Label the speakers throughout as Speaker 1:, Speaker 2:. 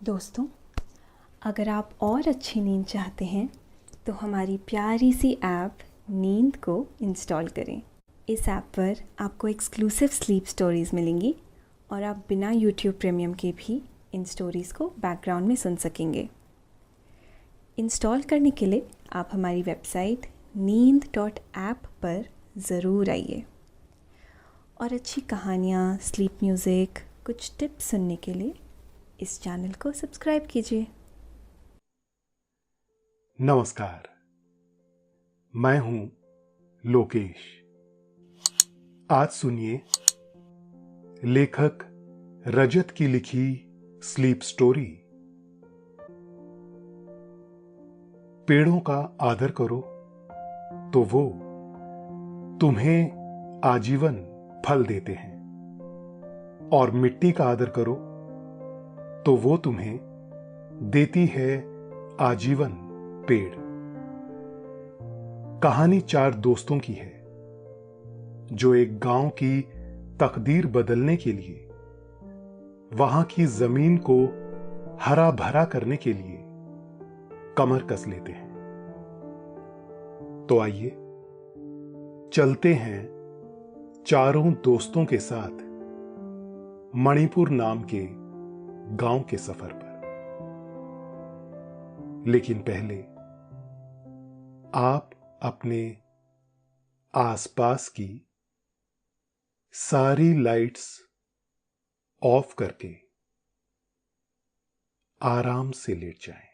Speaker 1: दोस्तों, अगर आप और अच्छी नींद चाहते हैं तो हमारी प्यारी सी ऐप नींद को इंस्टॉल करें। इस ऐप पर आपको एक्सक्लूसिव स्लीप स्टोरीज़ मिलेंगी और आप बिना यूट्यूब प्रीमियम के भी इन स्टोरीज़ को बैकग्राउंड में सुन सकेंगे। इंस्टॉल करने के लिए आप हमारी वेबसाइट neend.app पर ज़रूर आइए और अच्छी कहानियाँ, स्लीप म्यूज़िक, कुछ टिप्स सुनने के लिए इस चैनल को सब्सक्राइब कीजिए।
Speaker 2: नमस्कार, मैं हूं लोकेश। आज सुनिए लेखक रजत की लिखी स्लीप स्टोरी। पेड़ों का आदर करो तो वो तुम्हें आजीवन फल देते हैं, और मिट्टी का आदर करो तो वो तुम्हें देती है आजीवन पेड़। कहानी 4 दोस्तों की है जो एक गांव की तकदीर बदलने के लिए, वहां की जमीन को हरा भरा करने के लिए कमर कस लेते हैं। तो आइए चलते हैं चारों दोस्तों के साथ मणिपुर नाम के गांव के सफर पर। लेकिन पहले आप अपने आसपास की सारी लाइट्स ऑफ करके आराम से लेट जाएं।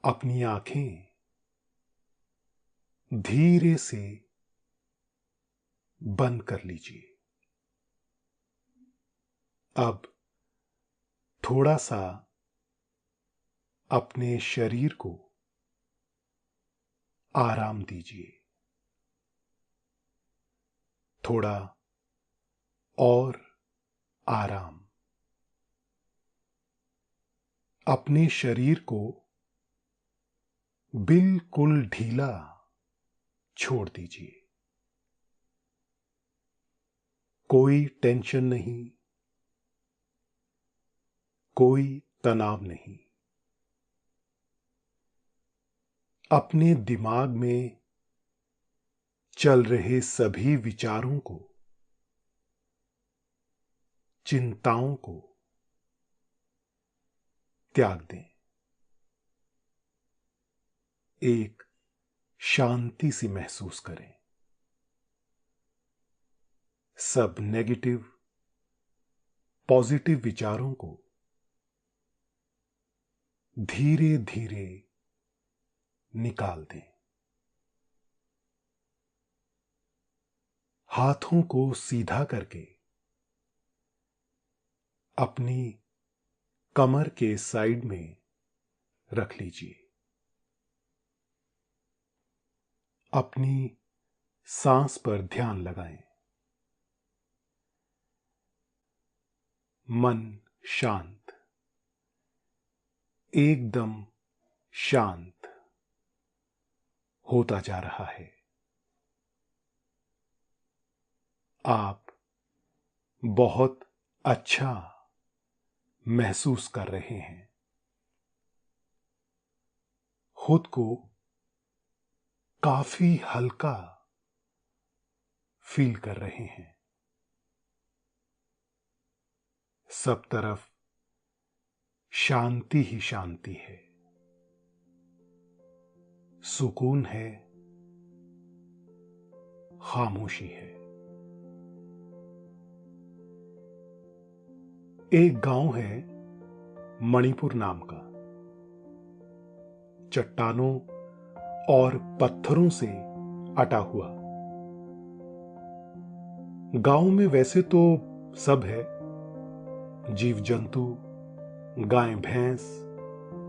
Speaker 2: अपनी आंखें धीरे से बंद कर लीजिए। अब थोड़ा सा अपने शरीर को आराम दीजिए। थोड़ा और आराम। अपने शरीर को बिल्कुल ढीला छोड़ दीजिए। कोई टेंशन नहीं, कोई तनाव नहीं। अपने दिमाग में चल रहे सभी विचारों को, चिंताओं को त्याग दें। एक शांति सी महसूस करें। सब नेगेटिव, पॉजिटिव विचारों को धीरे धीरे निकाल दें। हाथों को सीधा करके अपनी कमर के साइड में रख लीजिए। अपनी सांस पर ध्यान लगाएं। मन शांत, एकदम शांत होता जा रहा है। आप बहुत अच्छा महसूस कर रहे हैं। खुद को काफी हल्का फील कर रहे हैं। सब तरफ शांति ही शांति है, सुकून है, खामोशी है। एक गांव है मणिपुर नाम का। चट्टानों और पत्थरों से अटा हुआ। गांव में वैसे तो सब है, जीव जंतु, गाय भैंस,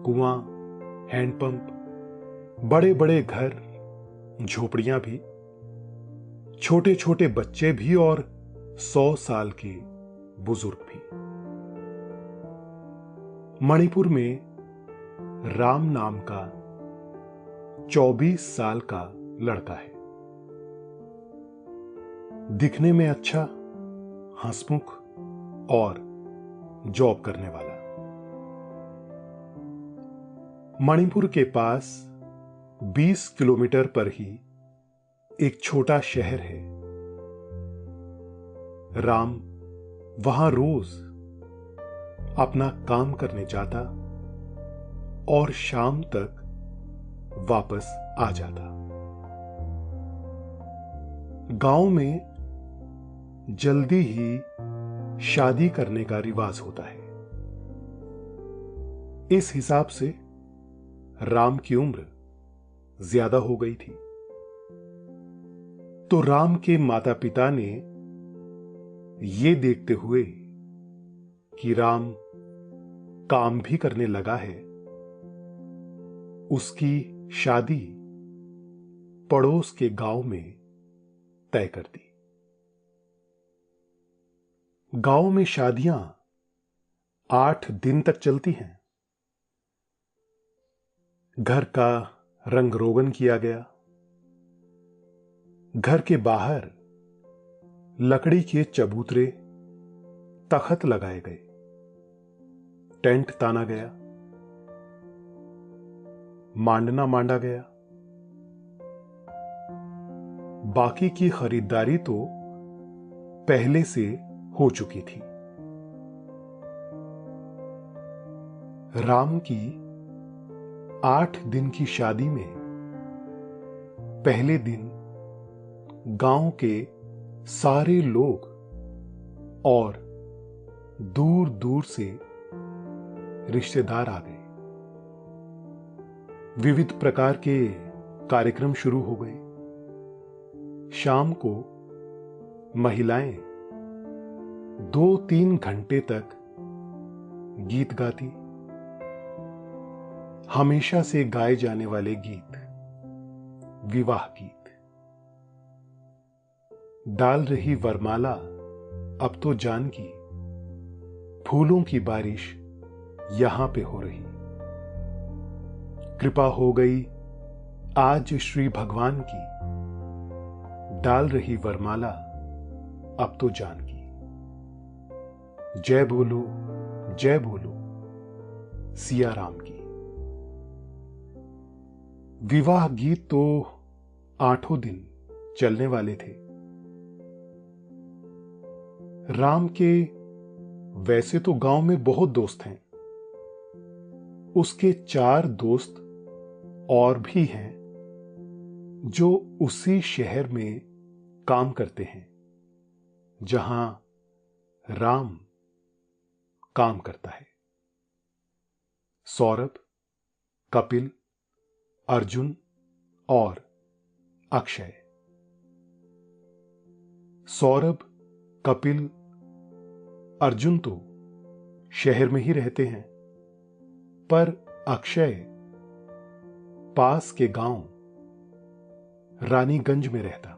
Speaker 2: कुआं, हैंडपंप, बड़े बड़े घर, झोपड़ियां भी, छोटे छोटे बच्चे भी और 100 साल के बुजुर्ग भी। मणिपुर में राम नाम का 24 साल का लड़का है। दिखने में अच्छा, हंसमुख और जॉब करने वाला। मणिपुर के पास 20 किलोमीटर पर ही एक छोटा शहर है। राम वहां रोज अपना काम करने जाता और शाम तक वापस आ जाता। गांव में जल्दी ही शादी करने का रिवाज होता है। इस हिसाब से राम की उम्र ज्यादा हो गई थी। तो राम के माता पिता ने यह देखते हुए कि राम काम भी करने लगा है, उसकी शादी पड़ोस के गांव में तय कर दी। गांव में शादियां 8 दिन तक चलती हैं। घर का रंग रोगन किया गया। घर के बाहर लकड़ी के चबूतरे, तख्त लगाए गए, टेंट ताना गया, मांडना मांडा गया। बाकी की खरीदारी तो पहले से हो चुकी थी। राम की 8 दिन की शादी में पहले दिन गांव के सारे लोग और दूर दूर से रिश्तेदार आ गए। विविध प्रकार के कार्यक्रम शुरू हो गए। शाम को महिलाएं 2-3 घंटे तक गीत गाती। हमेशा से गाए जाने वाले गीत, विवाह गीत। डाल रही वरमाला अब तो जानकी, फूलों की बारिश यहां पे हो रही। कृपा हो गई आज श्री भगवान की, डाल रही वरमाला अब तो जानकी। जय बोलो सिया राम की। विवाह गीत तो 8 दिन चलने वाले थे। राम के वैसे तो गांव में बहुत दोस्त हैं। उसके 4 दोस्त और भी हैं जो उसी शहर में काम करते हैं जहां राम काम करता है। सौरभ, कपिल, अर्जुन और अक्षय। सौरभ, कपिल, अर्जुन तो शहर में ही रहते हैं, पर अक्षय पास के गांव रानीगंज में रहता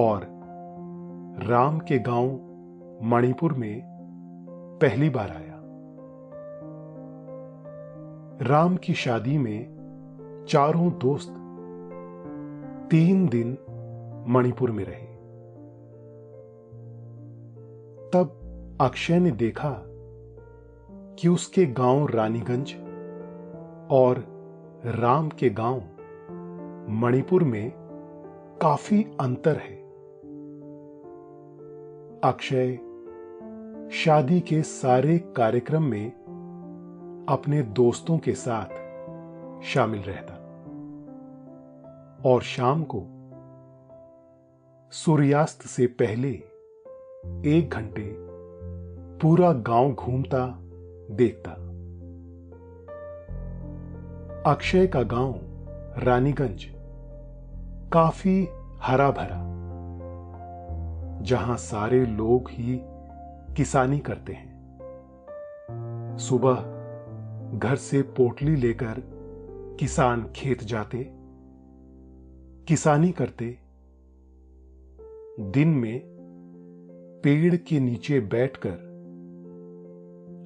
Speaker 2: और राम के गांव मणिपुर में पहली बार आया। राम की शादी में चारों दोस्त 3 दिन मणिपुर में रहे। तब अक्षय ने देखा कि उसके गांव रानीगंज और राम के गांव मणिपुर में काफी अंतर है। अक्षय शादी के सारे कार्यक्रम में अपने दोस्तों के साथ शामिल रहता और शाम को सूर्यास्त से पहले 1 घंटे पूरा गांव घूमता देखता। अक्षय का गांव रानीगंज काफी हरा भरा, जहां सारे लोग ही किसानी करते हैं। सुबह घर से पोटली लेकर किसान खेत जाते, किसानी करते। दिन में पेड़ के नीचे बैठकर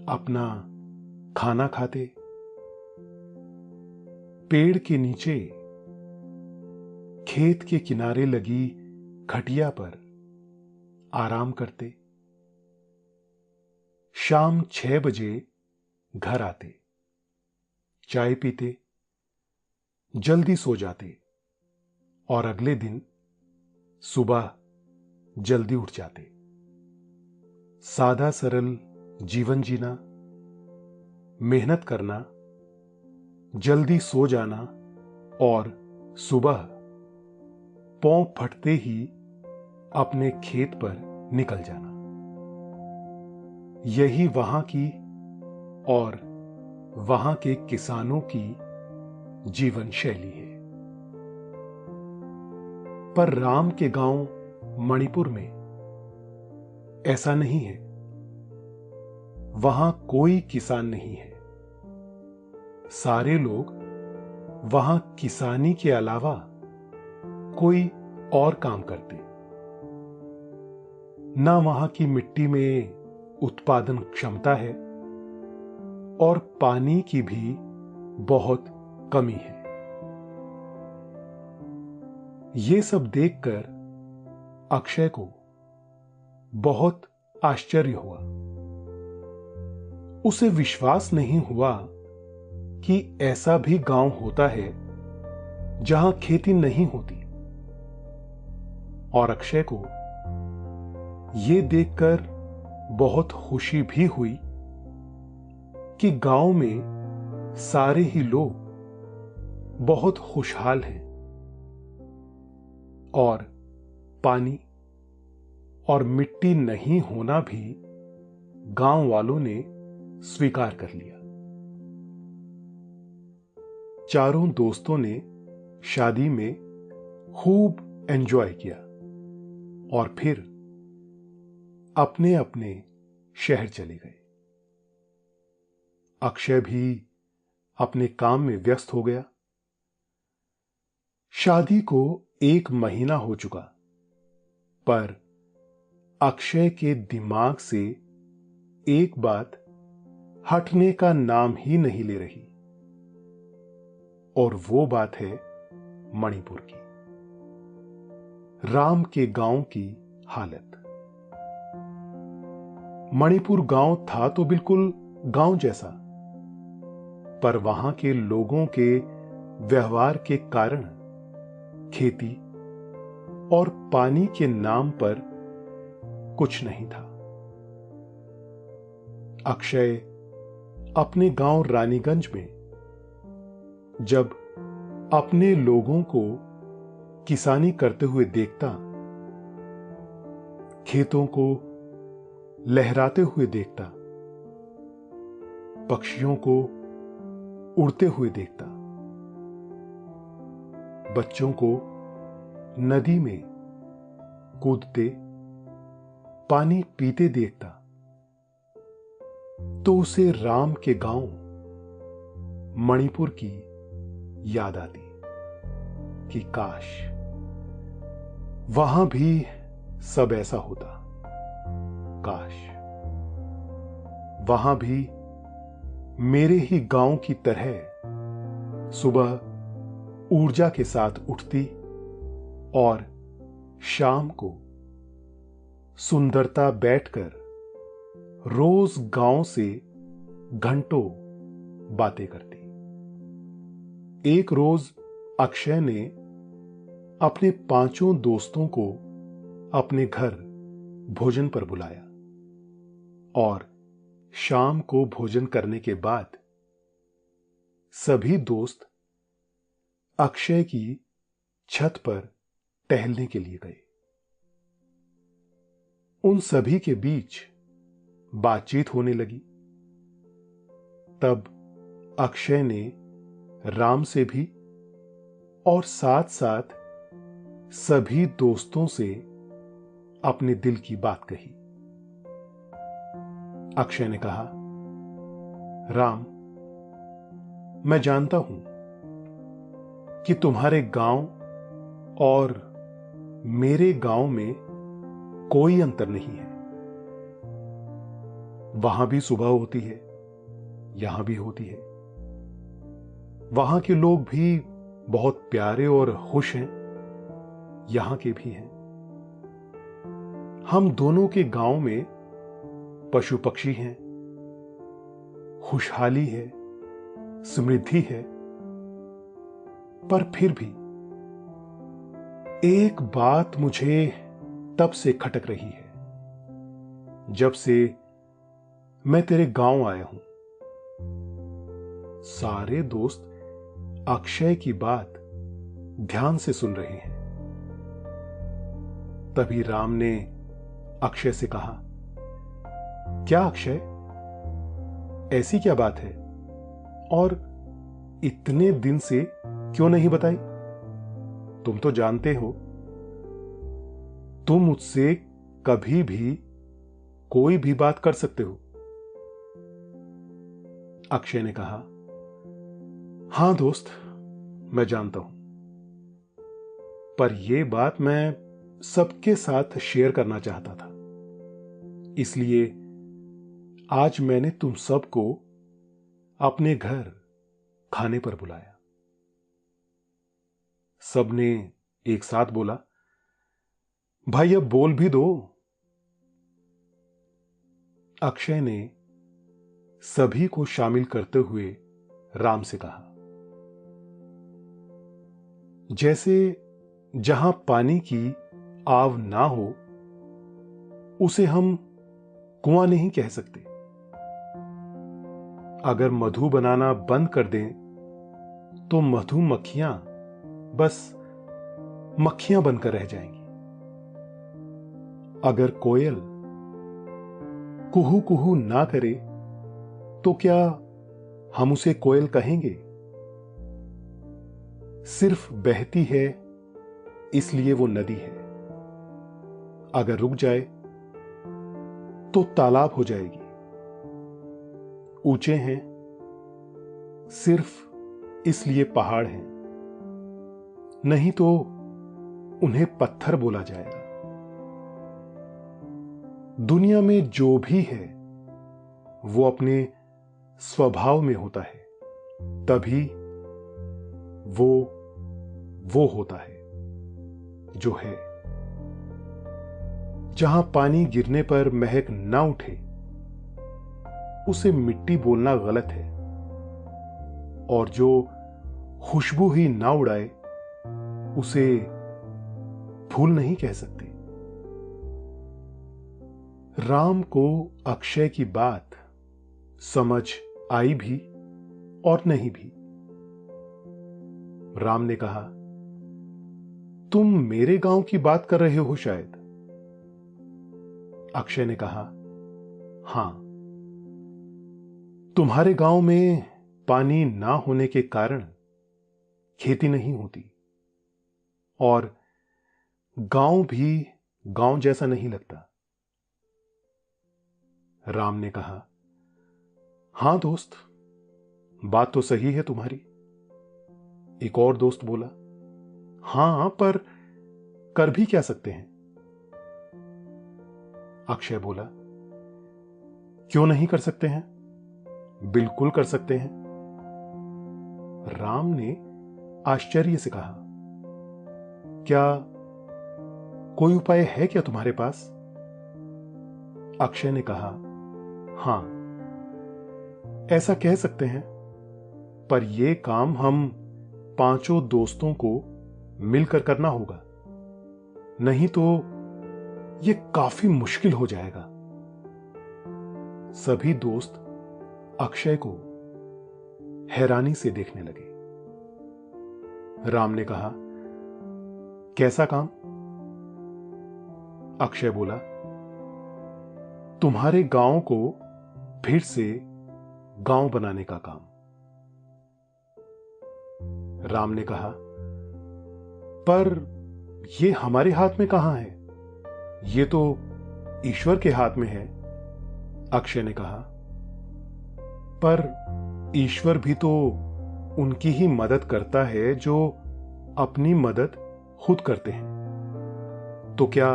Speaker 2: अपना खाना खाते। पेड़ के नीचे खेत के किनारे लगी खटिया पर आराम करते। शाम 6 बजे घर आते, चाय पीते, जल्दी सो जाते और अगले दिन सुबह जल्दी उठ जाते। सादा सरल जीवन जीना, मेहनत करना, जल्दी सो जाना और सुबह पौ फटते ही अपने खेत पर निकल जाना, यही वहां की और वहां के किसानों की जीवन शैली है। पर राम के गांव मणिपुर में ऐसा नहीं है। वहां कोई किसान नहीं है। सारे लोग वहां किसानी के अलावा कोई और काम करते। ना वहां की मिट्टी में उत्पादन क्षमता है और पानी की भी बहुत कमी है। ये सब देखकर अक्षय को बहुत आश्चर्य हुआ। उसे विश्वास नहीं हुआ कि ऐसा भी गांव होता है जहां खेती नहीं होती। और अक्षय को यह देखकर बहुत खुशी भी हुई कि गांव में सारे ही लोग बहुत खुशहाल हैं और पानी और मिट्टी नहीं होना भी गांव वालों ने स्वीकार कर लिया। चारों दोस्तों ने शादी में खूब एंजॉय किया और फिर अपने अपने शहर चले गए। अक्षय भी अपने काम में व्यस्त हो गया। शादी को 1 महीना हो चुका, पर अक्षय के दिमाग से एक बात हटने का नाम ही नहीं ले रही, और वो बात है मणिपुर की, राम के गांव की हालत। मणिपुर गांव था तो बिल्कुल गांव जैसा, पर वहां के लोगों के व्यवहार के कारण खेती और पानी के नाम पर कुछ नहीं था। अक्षय अपने गांव रानीगंज में जब अपने लोगों को किसानी करते हुए देखता, खेतों को लहराते हुए देखता, पक्षियों को उड़ते हुए देखता, बच्चों को नदी में कूदते पानी पीते देखता, तो उसे राम के गांव मणिपुर की याद आती कि काश वहां भी सब ऐसा होता। काश वहां भी मेरे ही गांव की तरह सुबह ऊर्जा के साथ उठती और शाम को सुंदरता बैठकर रोज गांव से घंटों बातें करती। एक रोज अक्षय ने अपने 5 दोस्तों को अपने घर भोजन पर बुलाया और शाम को भोजन करने के बाद सभी दोस्त अक्षय की छत पर टहलने के लिए गए। उन सभी के बीच बातचीत होने लगी। तब अक्षय ने राम से भी और साथ साथ सभी दोस्तों से अपने दिल की बात कही। अक्षय ने कहा, राम, मैं जानता हूं कि तुम्हारे गांव और मेरे गांव में कोई अंतर नहीं है। वहां भी सुबह होती है, यहां भी होती है। वहां के लोग भी बहुत प्यारे और खुश हैं, यहां के भी हैं। हम दोनों के गांव में पशु पक्षी हैं, खुशहाली है, समृद्धि है, पर फिर भी एक बात मुझे तब से खटक रही है जब से मैं तेरे गांव आया हूं। सारे दोस्त अक्षय की बात ध्यान से सुन रहे हैं। तभी राम ने अक्षय से कहा, क्या अक्षय, ऐसी क्या बात है और इतने दिन से क्यों नहीं बताई? तुम तो जानते हो तुम मुझसे कभी भी कोई भी बात कर सकते हो। अक्षय ने कहा, हां दोस्त, मैं जानता हूं, पर यह बात मैं सबके साथ शेयर करना चाहता था, इसलिए आज मैंने तुम सबको अपने घर खाने पर बुलाया। सबने एक साथ बोला, भाई अब बोल भी दो। अक्षय ने सभी को शामिल करते हुए राम से कहा, जैसे जहां पानी की आव ना हो उसे हम कुआं नहीं कह सकते। अगर मधु बनाना बंद कर दें तो मधुमक्खियां बस मक्खियां बनकर रह जाएंगी। अगर कोयल कुहू कुहू ना करे तो क्या हम उसे कोयल कहेंगे? सिर्फ बहती है इसलिए वो नदी है। अगर रुक जाए तो तालाब हो जाएगी। ऊंचे हैं सिर्फ इसलिए पहाड़ हैं, नहीं तो उन्हें पत्थर बोला जाएगा। दुनिया में जो भी है वो अपने स्वभाव में होता है, तभी वो होता है जो है। जहां पानी गिरने पर महक ना उठे उसे मिट्टी बोलना गलत है, और जो खुशबू ही ना उड़ाए उसे फूल नहीं कह सकते। राम को अक्षय की बात समझ आई भी और नहीं भी। राम ने कहा, तुम मेरे गांव की बात कर रहे हो शायद। अक्षय ने कहा, हां, तुम्हारे गांव में पानी ना होने के कारण खेती नहीं होती और गांव भी गांव जैसा नहीं लगता। राम ने कहा, हां दोस्त, बात तो सही है तुम्हारी। एक और दोस्त बोला, हां, पर कर भी क्या सकते हैं? अक्षय बोला, क्यों नहीं कर सकते हैं? बिल्कुल कर सकते हैं। राम ने आश्चर्य से कहा, क्या कोई उपाय है क्या तुम्हारे पास? अक्षय ने कहा, हां, ऐसा कह सकते हैं, पर यह काम हम पांचों दोस्तों को मिलकर करना होगा, नहीं तो यह काफी मुश्किल हो जाएगा। सभी दोस्त अक्षय को हैरानी से देखने लगे। राम ने कहा, कैसा काम? अक्षय बोला, तुम्हारे गांव को फिर से गांव बनाने का काम। राम ने कहा, पर यह हमारे हाथ में कहां है? यह तो ईश्वर के हाथ में है। अक्षय ने कहा, पर ईश्वर भी तो उनकी ही मदद करता है जो अपनी मदद खुद करते हैं। तो क्या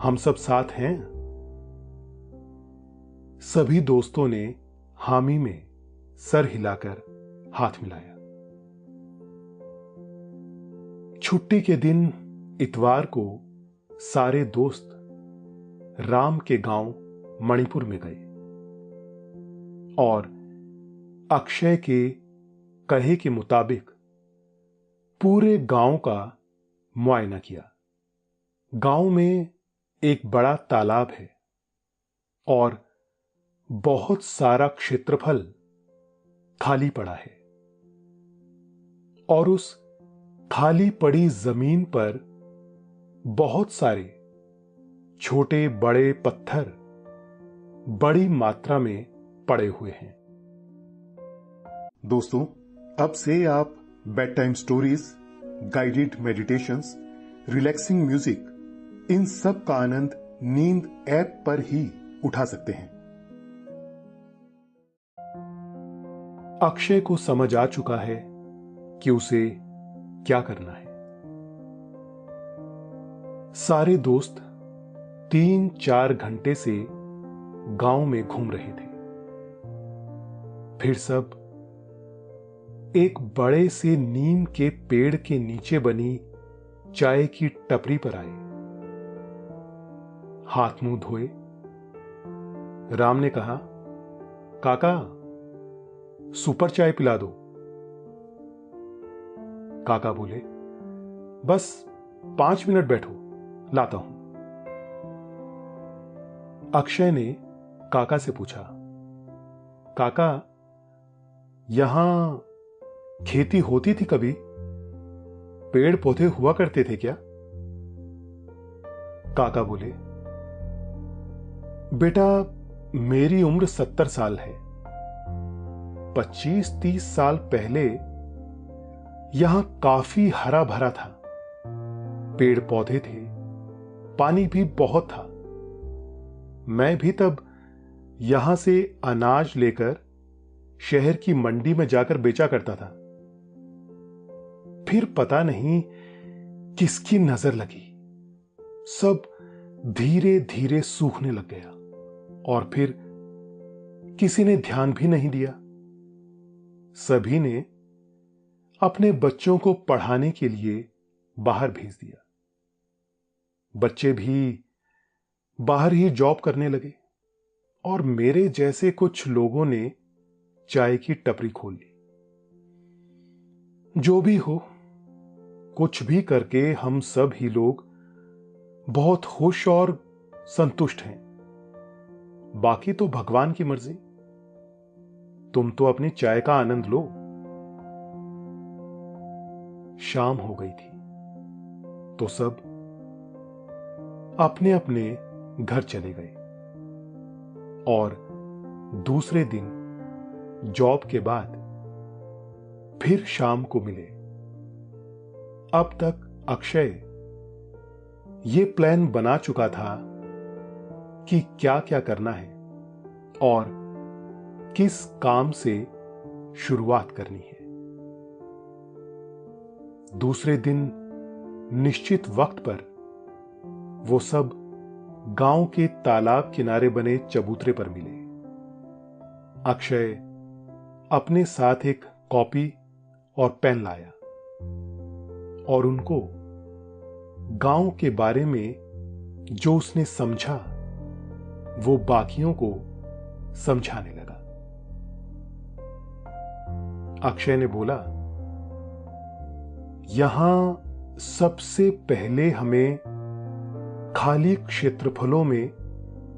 Speaker 2: हम सब साथ हैं? सभी दोस्तों ने हामी में सर हिलाकर हाथ मिलाया। छुट्टी के दिन इतवार को सारे दोस्त राम के गांव मणिपुर में गए और अक्षय के कहे के मुताबिक पूरे गांव का मुआयना किया। गांव में एक बड़ा तालाब है और बहुत सारा क्षेत्रफल खाली पड़ा है और उस खाली पड़ी जमीन पर बहुत सारे छोटे बड़े पत्थर बड़ी मात्रा में पड़े हुए हैं। दोस्तों, अब से आप bed time stories, guided meditations, relaxing music, इन सब का आनंद नींद ऐप पर ही उठा सकते हैं। अक्षय को समझ आ चुका है कि उसे क्या करना है। सारे दोस्त 3-4 घंटे से गांव में घूम रहे थे। फिर सब एक बड़े से नीम के पेड़ के नीचे बनी चाय की टपरी पर आए। हाथ मुंह धोए। राम ने कहा, काका सुपर चाय पिला दो। काका बोले, बस 5 मिनट बैठो, लाता हूं। अक्षय ने काका से पूछा, काका यहां खेती होती थी कभी? पेड़ पौधे हुआ करते थे क्या? काका बोले, बेटा मेरी उम्र 70 साल है। 25-30 साल पहले यहां काफी हरा भरा था। पेड़ पौधे थे, पानी भी बहुत था। मैं भी तब यहां से अनाज लेकर शहर की मंडी में जाकर बेचा करता था। फिर पता नहीं किसकी नजर लगी, सब धीरे धीरे सूखने लग गया और फिर किसी ने ध्यान भी नहीं दिया। सभी ने अपने बच्चों को पढ़ाने के लिए बाहर भेज दिया। बच्चे भी बाहर ही जॉब करने लगे और मेरे जैसे कुछ लोगों ने चाय की टपरी खोल ली। जो भी हो, कुछ भी करके हम सब ही लोग बहुत खुश और संतुष्ट हैं। बाकी तो भगवान की मर्जी। तुम तो अपनी चाय का आनंद लो। शाम हो गई थी तो सब अपने अपने घर चले गए और दूसरे दिन जॉब के बाद फिर शाम को मिले। अब तक अक्षय ये प्लान बना चुका था कि क्या क्या करना है और किस काम से शुरुआत करनी है। दूसरे दिन निश्चित वक्त पर वो सब गांव के तालाब किनारे बने चबूतरे पर मिले। अक्षय अपने साथ एक कॉपी और पेन लाया और उनको गांव के बारे में जो उसने समझा वो बाकियों को समझाने लगा। अक्षय ने बोला, यहां सबसे पहले हमें खाली क्षेत्रफलों में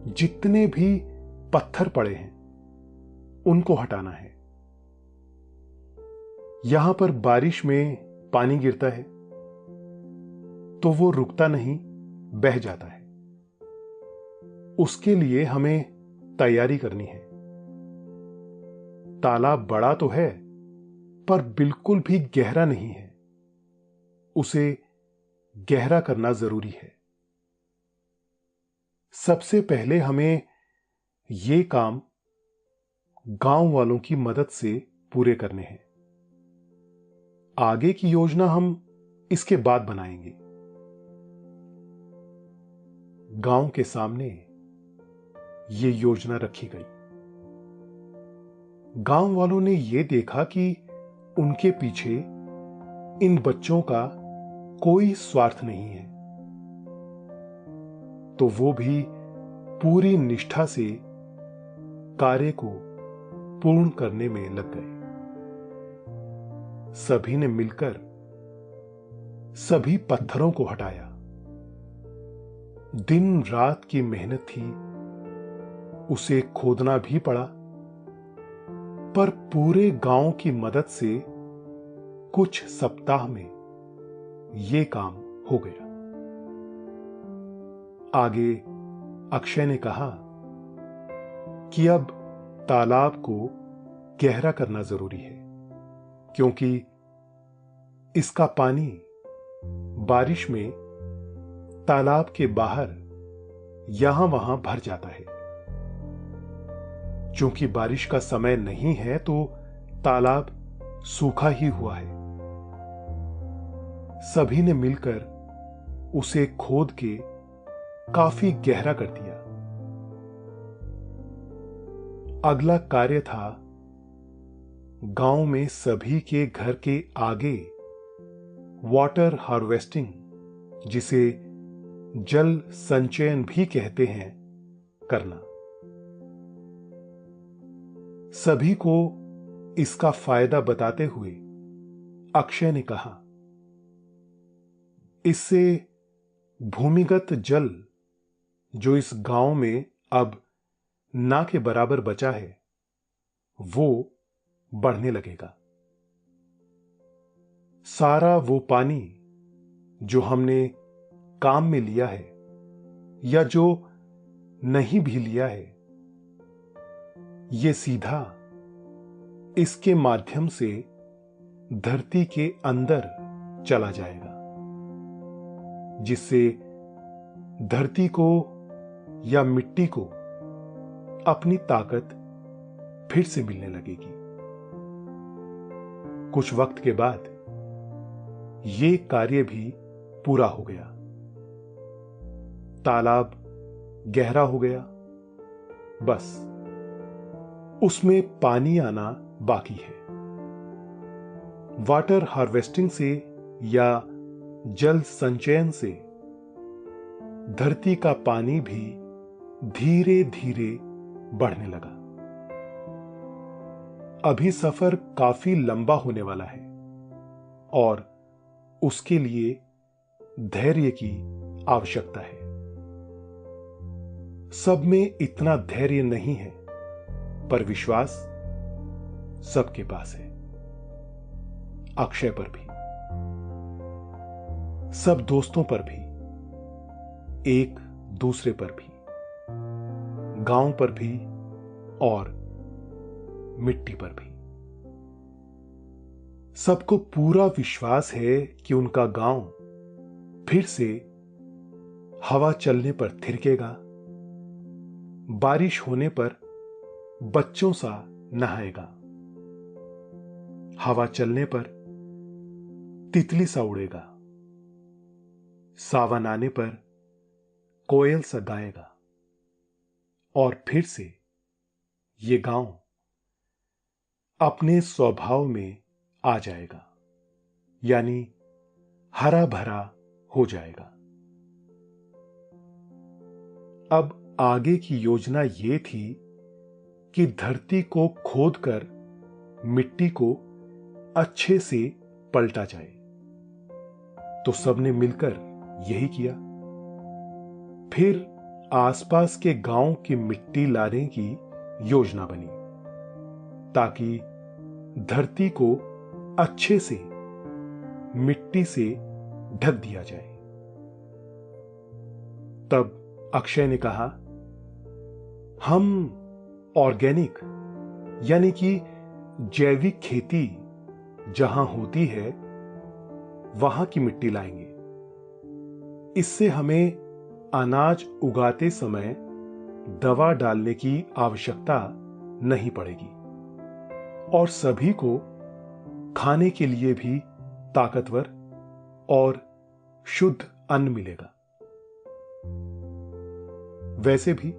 Speaker 2: जितने भी पत्थर पड़े हैं उनको हटाना है। यहां पर बारिश में पानी गिरता है तो वो रुकता नहीं, बह जाता है। उसके लिए हमें तैयारी करनी है। तालाब बड़ा तो है पर बिल्कुल भी गहरा नहीं है। उसे गहरा करना जरूरी है। सबसे पहले हमें ये काम गांव वालों की मदद से पूरे करने हैं। आगे की योजना हम इसके बाद बनाएंगे। गांव के सामने ये योजना रखी गई। गांव वालों ने यह देखा कि उनके पीछे इन बच्चों का कोई स्वार्थ नहीं है, तो वो भी पूरी निष्ठा से कार्य को पूर्ण करने में लग गए। सभी ने मिलकर सभी पत्थरों को हटाया। दिन रात की मेहनत थी, उसे खोदना भी पड़ा, पर पूरे गांव की मदद से कुछ सप्ताह में यह काम हो गया। आगे अक्षय ने कहा कि अब तालाब को गहरा करना जरूरी है, क्योंकि इसका पानी बारिश में तालाब के बाहर यहां वहां भर जाता है। चूंकि बारिश का समय नहीं है तो तालाब सूखा ही हुआ है। सभी ने मिलकर उसे खोद के काफी गहरा कर दिया। अगला कार्य था गांव में सभी के घर के आगे वाटर हार्वेस्टिंग, जिसे जल संचयन भी कहते हैं, करना। सभी को इसका फायदा बताते हुए अक्षय ने कहा, इससे भूमिगत जल जो इस गांव में अब ना के बराबर बचा है, वो बढ़ने लगेगा। सारा वो पानी जो हमने काम में लिया है या जो नहीं भी लिया है, ये सीधा इसके माध्यम से धरती के अंदर चला जाएगा, जिससे धरती को या मिट्टी को अपनी ताकत फिर से मिलने लगेगी। कुछ वक्त के बाद ये कार्य भी पूरा हो गया। तालाब गहरा हो गया, बस उसमें पानी आना बाकी है। वाटर हार्वेस्टिंग से या जल संचयन से धरती का पानी भी धीरे धीरे बढ़ने लगा। अभी सफर काफी लंबा होने वाला है और उसके लिए धैर्य की आवश्यकता है। सब में इतना धैर्य नहीं है, पर विश्वास सबके पास है। अक्षय पर भी, सब दोस्तों पर भी, एक दूसरे पर भी, गांव पर भी और मिट्टी पर भी। सबको पूरा विश्वास है कि उनका गांव फिर से हवा चलने पर थिरकेगा, बारिश होने पर बच्चों सा नहाएगा, हवा चलने पर तितली सा उड़ेगा, सावन आने पर कोयल सा गाएगा और फिर से ये गांव अपने स्वभाव में आ जाएगा, यानी हरा भरा हो जाएगा। अब आगे की योजना यह थी कि धरती को खोदकर मिट्टी को अच्छे से पलटा जाए। तो सबने मिलकर यही किया। फिर आसपास के गांव की मिट्टी लाने की योजना बनी, ताकि धरती को अच्छे से मिट्टी से ढक दिया जाए। तब अक्षय ने कहा, हम ऑर्गेनिक यानी कि जैविक खेती जहां होती है वहां की मिट्टी लाएंगे। इससे हमें अनाज उगाते समय दवा डालने की आवश्यकता नहीं पड़ेगी और सभी को खाने के लिए भी ताकतवर और शुद्ध अन्न मिलेगा। वैसे भी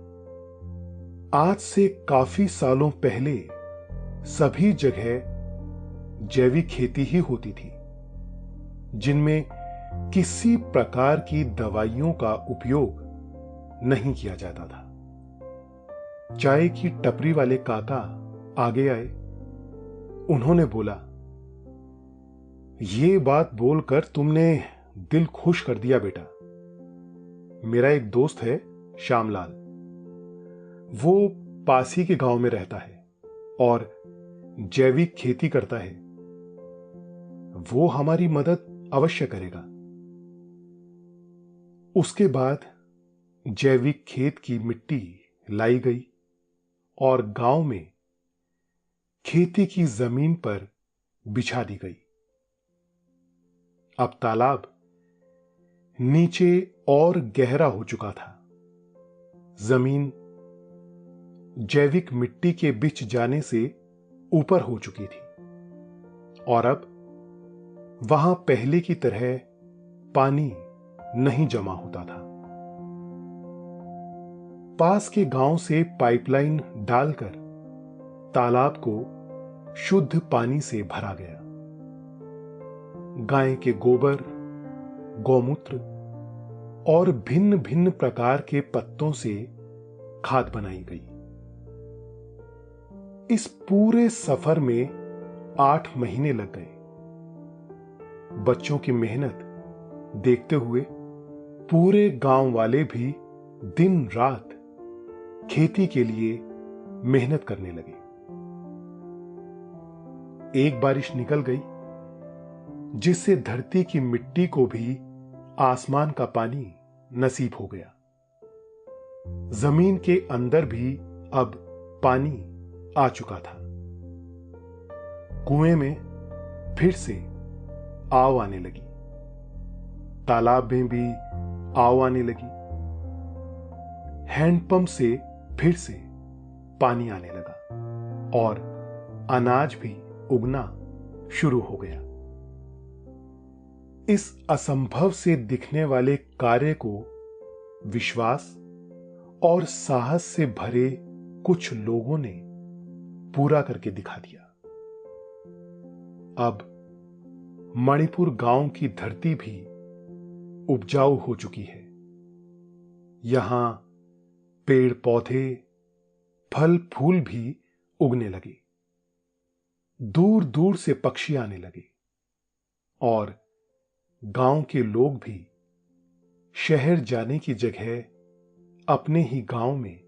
Speaker 2: आज से काफी सालों पहले सभी जगह जैविक खेती ही होती थी, जिनमें किसी प्रकार की दवाइयों का उपयोग नहीं किया जाता था। चाय की टपरी वाले काका आगे आए। उन्होंने बोला, ये बात बोलकर तुमने दिल खुश कर दिया बेटा। मेरा एक दोस्त है श्यामलाल, वो पास ही के गांव में रहता है और जैविक खेती करता है। वो हमारी मदद अवश्य करेगा। उसके बाद जैविक खेत की मिट्टी लाई गई और गांव में खेती की जमीन पर बिछा दी गई। अब तालाब नीचे और गहरा हो चुका था। जमीन जैविक मिट्टी के बिछ जाने से ऊपर हो चुकी थी और अब वहां पहले की तरह पानी नहीं जमा होता था। पास के गांव से पाइपलाइन डालकर तालाब को शुद्ध पानी से भरा गया। गाय के गोबर, गौमूत्र और भिन्न भिन्न प्रकार के पत्तों से खाद बनाई गई। इस पूरे सफर में 8 महीने लग गए। बच्चों की मेहनत देखते हुए पूरे गांव वाले भी दिन रात खेती के लिए मेहनत करने लगे। एक बारिश निकल गई जिससे धरती की मिट्टी को भी आसमान का पानी नसीब हो गया। जमीन के अंदर भी अब पानी आ चुका था। कुएं में फिर से आव आने लगी। तालाब में भी आव आने लगी। हैंडपंप से फिर से पानी आने लगा और अनाज भी उगना शुरू हो गया। इस असंभव से दिखने वाले कार्य को विश्वास और साहस से भरे कुछ लोगों ने पूरा करके दिखा दिया। अब मणिपुर गांव की धरती भी उपजाऊ हो चुकी है। यहां पेड़ पौधे, फल फूल भी उगने लगे। दूर दूर से पक्षी आने लगे और गांव के लोग भी शहर जाने की जगह अपने ही गांव में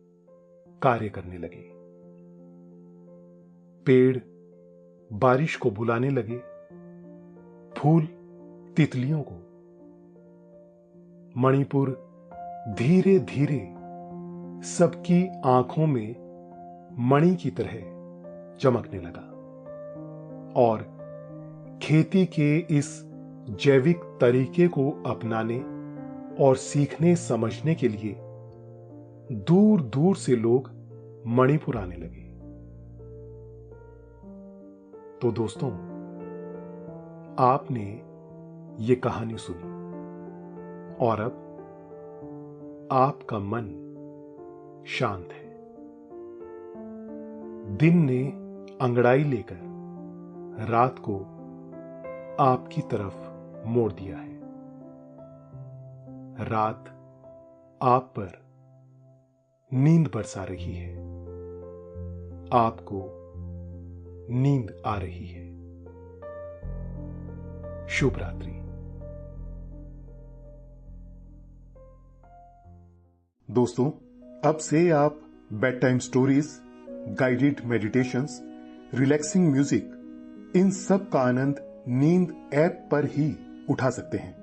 Speaker 2: कार्य करने लगे। पेड़ बारिश को बुलाने लगे, फूल तितलियों को। मणिपुर धीरे धीरे सबकी आंखों में मणि की तरह चमकने लगा और खेती के इस जैविक तरीके को अपनाने और सीखने समझने के लिए दूर दूर से लोग मणिपुर आने लगे। तो दोस्तों, आपने ये कहानी सुनी और अब आपका मन शांत है। दिन ने अंगड़ाई लेकर रात को आपकी तरफ मोड़ दिया है। रात आप पर नींद बरसा रही है। आपको नींद आ रही है। शुभ रात्रि।
Speaker 3: दोस्तों, अब से आप bed time stories, guided meditations, relaxing music, इन सब का आनंद नींद ऐप पर ही उठा सकते हैं।